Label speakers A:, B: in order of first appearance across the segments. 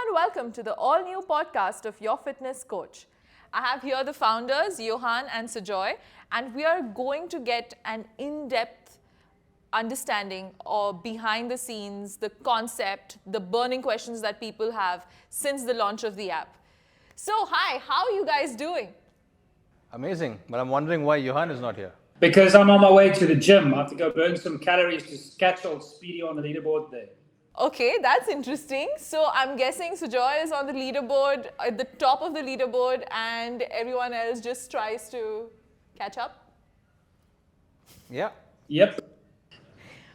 A: and welcome to the all-new podcast of Your Fitness Coach. I have here the founders, Johan and Sujoy, and we are going to get an in-depth understanding or behind the scenes, the concept, the burning questions that people have since the launch of the app. So, hi, how are you guys doing?
B: Amazing, but I'm wondering why Johan is not here.
C: Because I'm on my way to the gym. I have to go burn some calories to catch old Speedy on the leaderboard there.
A: Okay, that's interesting. So I'm guessing Sujoy is on the leaderboard, at the top of the leaderboard, and everyone else just tries to catch up.
B: Yeah.
C: Yep.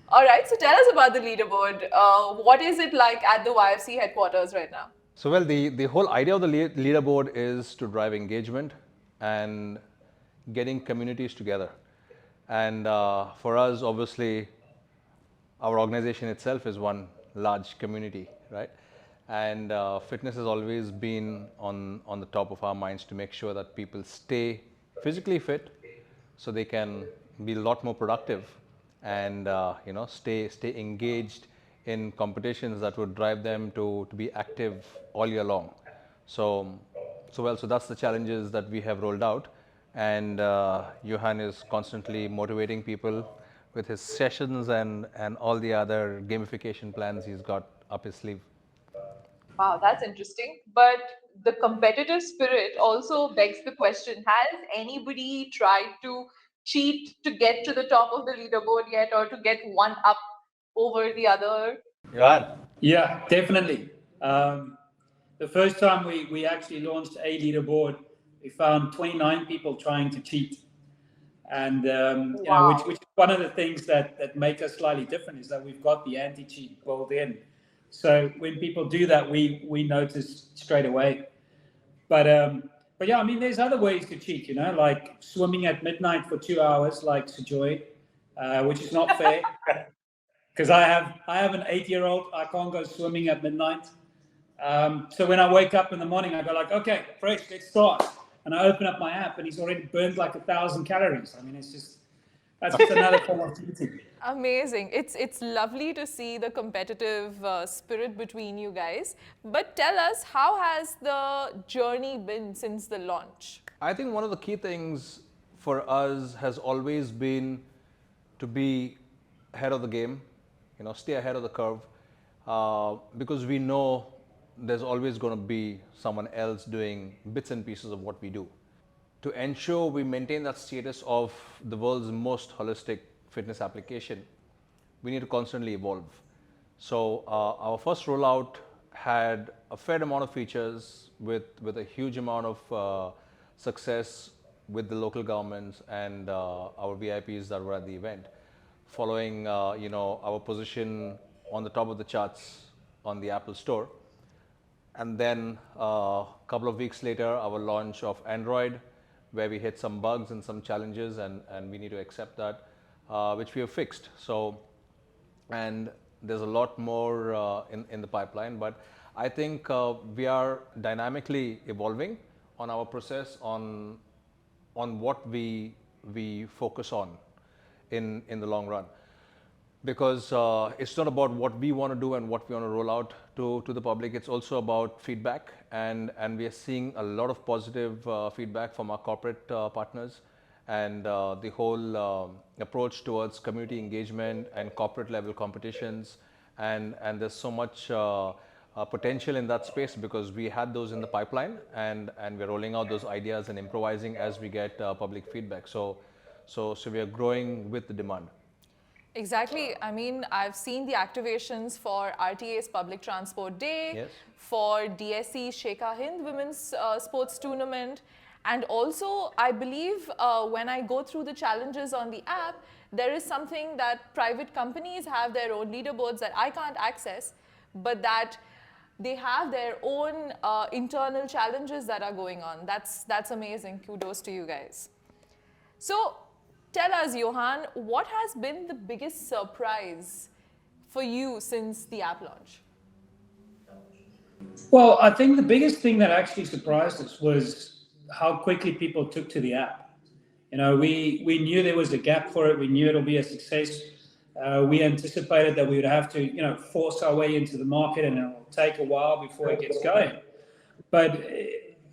A: All right, so tell us about the leaderboard. What is it like at the YFC headquarters right now?
B: So, well, the whole idea of the leaderboard is to drive engagement and getting communities together. And for us, obviously, our organization itself is one large community, right? And fitness has always been on the top of our minds to make sure that people stay physically fit so they can be a lot more productive and stay engaged in competitions that would drive them to be active all year long. So that's the challenges that we have rolled out, and Johan is constantly motivating people with his sessions and all the other gamification plans he's got up his sleeve.
A: Wow, that's interesting. But the competitive spirit also begs the question, has anybody tried to cheat to get to the top of the leaderboard yet or to get one up over the other?
B: Johan.
C: Yeah, definitely. The first time we actually launched a leaderboard, we found 29 people trying to cheat. And
A: Wow.
C: which is one of the things that make us slightly different is that we've got the anti-cheat built in. So when people do that, we notice straight away. But yeah, I mean, there's other ways to cheat, like swimming at midnight for 2 hours, like Sujoy, which is not fair. Because I have an 8-year-old, I can't go swimming at midnight. So when I wake up in the morning, I go like, okay, fresh, let's start. And I open up my app, and he's already burned like 1,000 calories. I mean, that's just another form of cheating.
A: Amazing. It's lovely to see the competitive spirit between you guys. But tell us, how has the journey been since the launch?
B: I think one of the key things for us has always been to be ahead of the game, stay ahead of the curve, because we know there's always going to be someone else doing bits and pieces of what we do. To ensure we maintain that status of the world's most holistic fitness application, we need to constantly evolve. So our first rollout had a fair amount of features with a huge amount of success with the local governments and our VIPs that were at the event. Following our position on the top of the charts on the Apple Store. And then a couple of weeks later, our launch of Android, where we hit some bugs and some challenges, and we need to accept that, which we have fixed. So, and there's a lot more in the pipeline, but I think we are dynamically evolving on our process on what we focus on in the long run. Because it's not about what we want to do and what we want to roll out to the public. It's also about feedback, and we are seeing a lot of positive feedback from our corporate partners, and the whole approach towards community engagement and corporate level competitions, and there's so much potential in that space because we had those in the pipeline, and we're rolling out those ideas and improvising as we get public feedback. So we are growing with the demand.
A: Exactly. I mean, I've seen the activations for RTA's Public Transport Day,
B: Yes.
A: for DSC's Sheikha Hind Women's Sports Tournament, and also I believe when I go through the challenges on the app, there is something that private companies have their own leaderboards that I can't access, but that they have their own internal challenges that are going on. That's amazing. Kudos to you guys. So, tell us, Johan, what has been the biggest surprise for you since the app launch?
C: Well, I think the biggest thing that actually surprised us was how quickly people took to the app. We knew there was a gap for it. We knew it'll be a success. We anticipated that we would have to, force our way into the market, and it will take a while before it gets going. But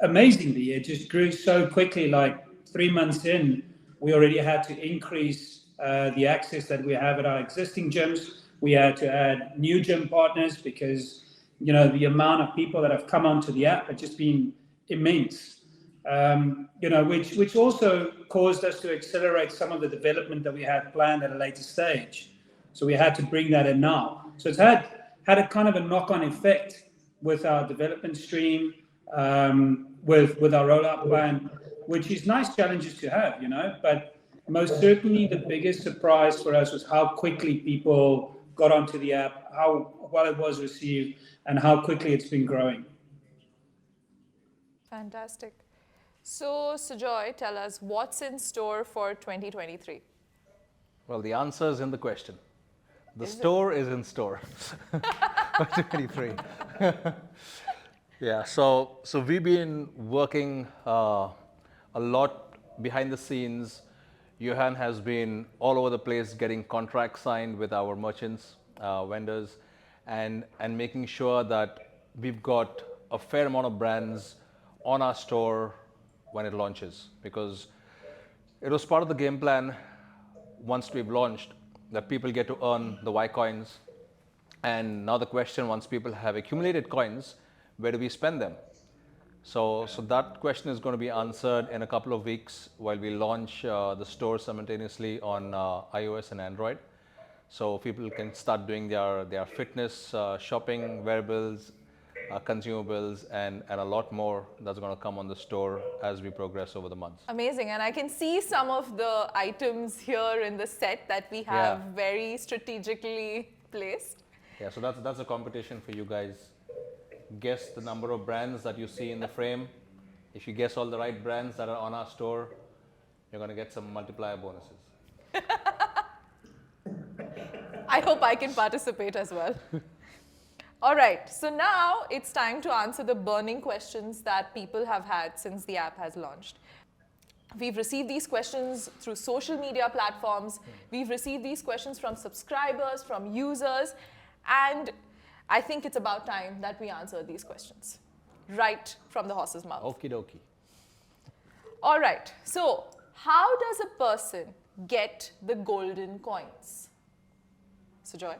C: amazingly, it just grew so quickly. Like 3 months in, we already had to increase the access that we have at our existing gyms. We had to add new gym partners because, the amount of people that have come onto the app has just been immense. Which also caused us to accelerate some of the development that we had planned at a later stage. So we had to bring that in now. So it's had a kind of a knock-on effect with our development stream, with our rollout plan, which is nice challenges to have, But most certainly the biggest surprise for us was how quickly people got onto the app, how well it was received, and how quickly it's been growing.
A: Fantastic. So, Sujoy, tell us what's in store for 2023?
B: Well, the answer is in the question. The store is in store for 2023. Yeah, so we've been working a lot behind the scenes. Johan has been all over the place getting contracts signed with our merchants, vendors, and making sure that we've got a fair amount of brands on our store when it launches, because it was part of the game plan once we've launched that people get to earn the Y coins. And now the question, once people have accumulated coins, where do we spend them? So that question is going to be answered in a couple of weeks while we launch the store simultaneously on iOS and Android. So people can start doing their fitness shopping, wearables, consumables, and a lot more that's going to come on the store as we progress over the months.
A: Amazing. And I can see some of the items here in the set that we have very strategically placed.
B: Yeah, so that's a competition for you guys. Guess the number of brands that you see in the frame. If you guess all the right brands that are on our store, you're going to get some multiplier bonuses.
A: I hope I can participate as well. All right, so now it's time to answer the burning questions that people have had since the app has launched. We've received these questions through social media platforms. We've received these questions from subscribers, from users, and I think it's about time that we answer these questions right from the horse's mouth.
B: Okie dokie.
A: All right, so how does a person get the golden coins? Sujoy?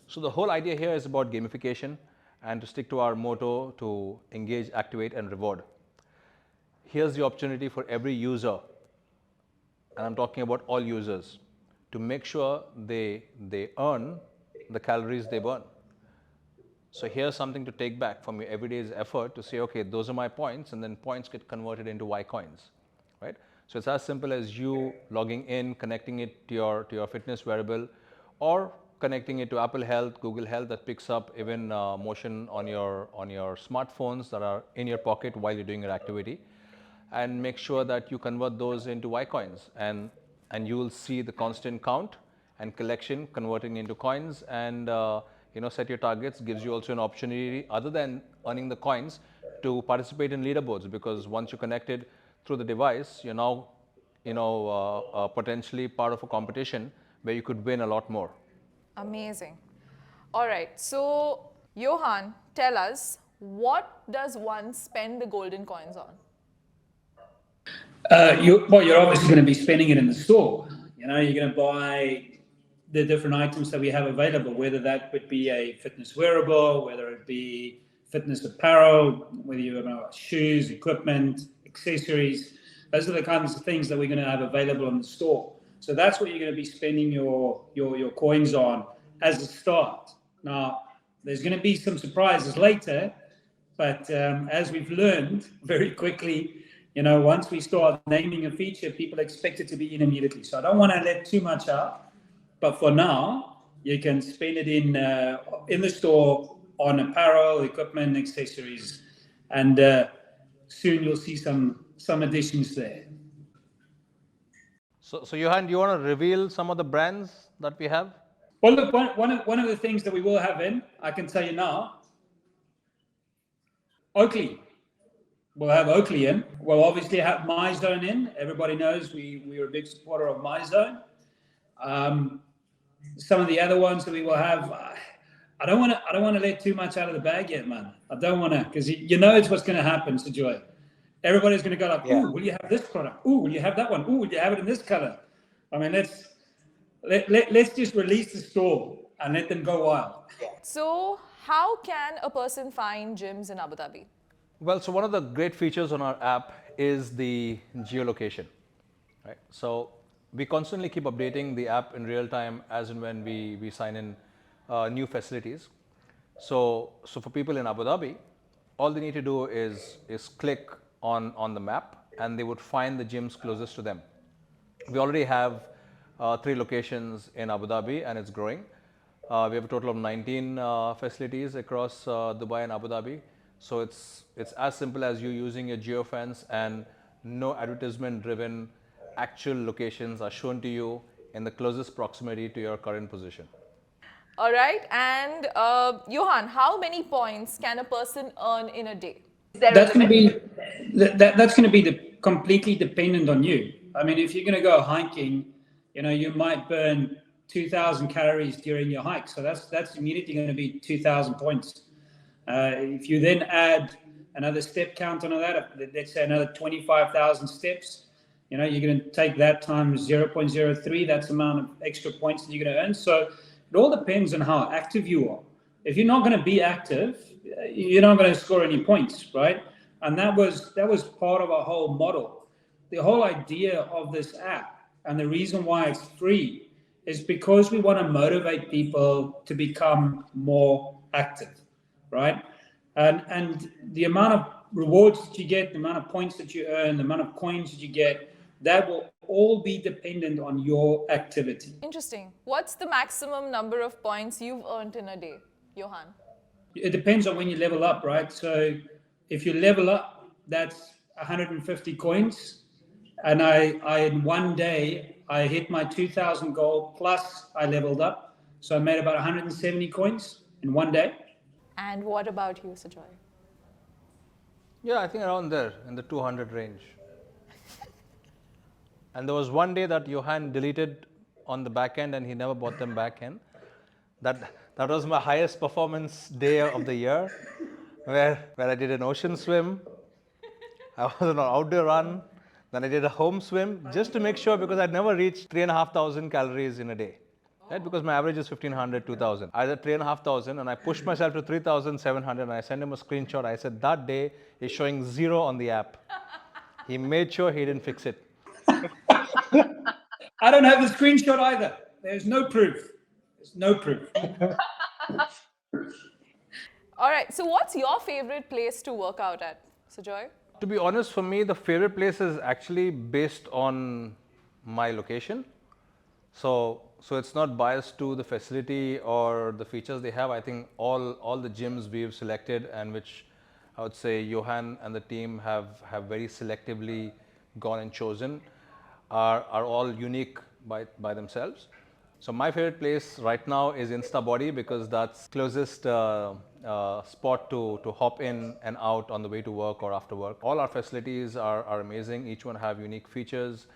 B: So the whole idea here is about gamification and to stick to our motto to engage, activate, and reward. Here's the opportunity for every user, and I'm talking about all users, to make sure they earn the calories they burn. So here's something to take back from your everyday's effort to say, okay, those are my points, and then points get converted into Y coins, right? So it's as simple as you logging in, connecting it to your fitness wearable, or connecting it to Apple Health, Google Health that picks up even motion on your smartphones that are in your pocket while you're doing your activity, and make sure that you convert those into Y coins, and you will see the constant count and collection converting into coins, and set your targets. Gives you also an opportunity, other than earning the coins, to participate in leaderboards, because once you're connected through the device, you're now potentially part of a competition where you could win a lot more.
A: Amazing. All right, so Johan, tell us, what does one spend the golden coins on?
C: You're obviously going to be spending it in the store. You're going to buy the different items that we have available, whether that would be a fitness wearable, whether it be fitness apparel, whether you have shoes, equipment, accessories. Those are the kinds of things that we're going to have available in the store. So that's what you're going to be spending your coins on as a start. Now, there's going to be some surprises later, but as we've learned very quickly, once we start naming a feature, people expect it to be in immediately. So I don't want to let too much out, but for now, you can spend it in the store on apparel, equipment, accessories, and soon you'll see some additions there.
B: So Johan, do you want to reveal some of the brands that we have?
C: Well, look, one of the things that we will have in, I can tell you now, Oakley. We'll have Oakley in. We'll obviously have MyZone in. Everybody knows we're a big supporter of MyZone. Some of the other ones that we will have, I don't want to let too much out of the bag yet, man. I don't want to, because you know it's what's going to happen, Sujoy. Everybody's going to go like, ooh, will you have this product? Ooh, will you have that one? Ooh, will you have it in this color? I mean, let's just release the store and let them go wild.
A: So, how can a person find gyms in Abu Dhabi?
B: Well, so one of the great features on our app is the geolocation, right? So we constantly keep updating the app in real time as and when we sign in new facilities. So for people in Abu Dhabi, all they need to do is click on the map and they would find the gyms closest to them. We already have 3 locations in Abu Dhabi and it's growing. We have a total of 19 facilities across Dubai and Abu Dhabi. So it's as simple as you using your geofence and no advertisement driven actual locations are shown to you in the closest proximity to your current position.
A: All right, and Johan, how many points can a person earn in a day?
C: That's going to be that's going to be completely dependent on you. I mean, if you're going to go hiking, you might burn 2,000 calories during your hike, so that's immediately going to be 2,000 points. If you then add another step count on that, let's say another 25,000 steps, you're going to take that times 0.03. That's the amount of extra points that you're going to earn. So it all depends on how active you are. If you're not going to be active, you're not going to score any points, right? And that was part of our whole model. The whole idea of this app and the reason why it's free is because we want to motivate people to become more active, right? And the amount of rewards that you get, the amount of points that you earn, the amount of coins that you get, that will all be dependent on your activity.
A: Interesting. What's the maximum number of points you've earned in a day, Johan?
C: It depends on when you level up, right? So if you level up, that's 150 coins. And I in one day, I hit my 2,000 goal plus I leveled up. So I made about 170 coins in one day.
A: And what about you, Sujoy?
B: Yeah, I think around there in the 200 range. And there was one day that Johan deleted on the back end and he never bought them back in. That was my highest performance day of the year, where I did an ocean swim, I was on an outdoor run, then I did a home swim just to make sure, because I'd never reached 3,500 calories in a day. Right? Because my average is 1,500, 2,000. I did 3,500 and I pushed myself to 3,700 and I sent him a screenshot. I said, that day is showing 0 on the app. He made sure he didn't fix it.
C: I don't have the screenshot either. There's no proof. There's no proof.
A: All right, so what's your favorite place to work out at, Sujoy?
B: To be honest, for me, the favorite place is actually based on my location. So it's not biased to the facility or the features they have. I think all the gyms we've selected, and which I would say Johan and the team have very selectively gone and chosen, are all unique by themselves. So my favorite place right now is InstaBody, because that's closest spot to hop in and out on the way to work or after work. All our facilities are amazing. Each one have unique features.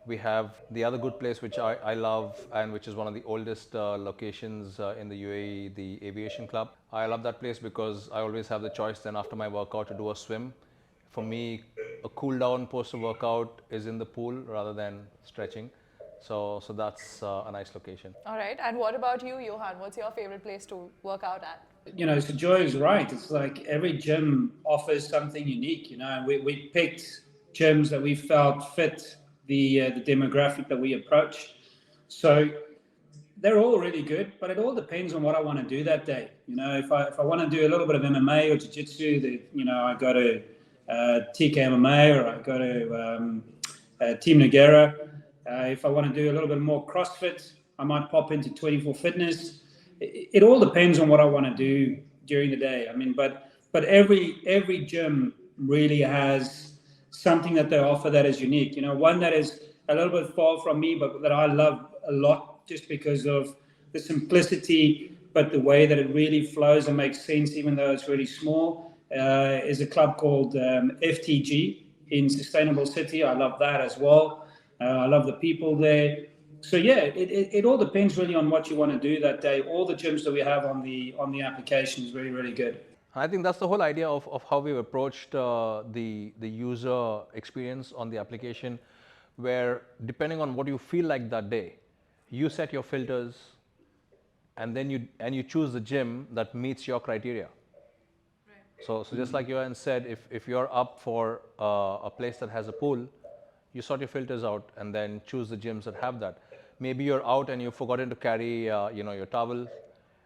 B: We have the other good place which I love, and which is one of the oldest locations in the UAE, the Aviation Club. I love that place because I always have the choice then after my workout to do a swim. For me, a cool down post-workout is in the pool rather than stretching. So that's a nice location.
A: All right, and what about you, Johan? What's your favorite place to work out at?
C: So Joy is right. It's like every gym offers something unique, and we picked gyms that we felt fit the demographic that we approach. So they're all really good, but it all depends on what I want to do that day. If I want to do a little bit of MMA or jiu-jitsu, I go to TK MMA, or I go to Team Nagera. If I want to do a little bit more CrossFit, I might pop into 24 Fitness. It all depends on what I want to do during the day. I mean, but every gym really has something that they offer that is unique. One that is a little bit far from me, but that I love a lot just because of the simplicity, but the way that it really flows and makes sense, even though it's really small, is a club called FTG in Sustainable City. I love that as well. I love the people there. So yeah, it all depends really on what you want to do that day. All the gyms that we have on the application is really, really good.
B: I think that's the whole idea of how we've approached the user experience on the application, where depending on what you feel like that day, you set your filters, and then you choose the gym that meets your criteria. So just like Johan said, if you're up for a place that has a pool, you sort your filters out and then choose the gyms that have that. Maybe you're out and you've forgotten to carry your towel,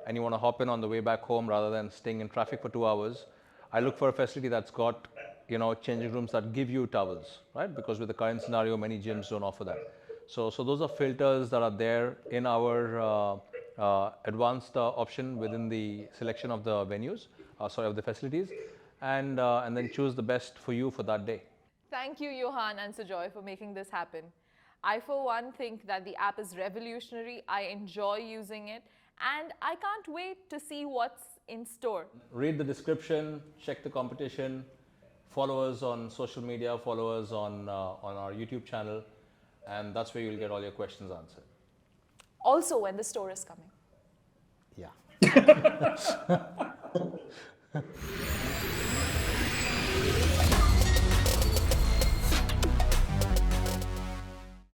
B: and you want to hop in on the way back home rather than staying in traffic for 2 hours. I look for a facility that's got changing rooms that give you towels, right? Because with the current scenario, many gyms don't offer that. So those are filters that are there in our advanced option within the selection of the venues, of the facilities, and then choose the best for you for that day.
A: Thank you, Johan and Sujoy, for making this happen. I, for one, think that the app is revolutionary. I enjoy using it, and I can't wait to see what's in store.
B: Read the description, check the competition, follow us on social media, follow us on our YouTube channel, and that's where you'll get all your questions answered.
A: Also, when the store is coming.
B: Yeah.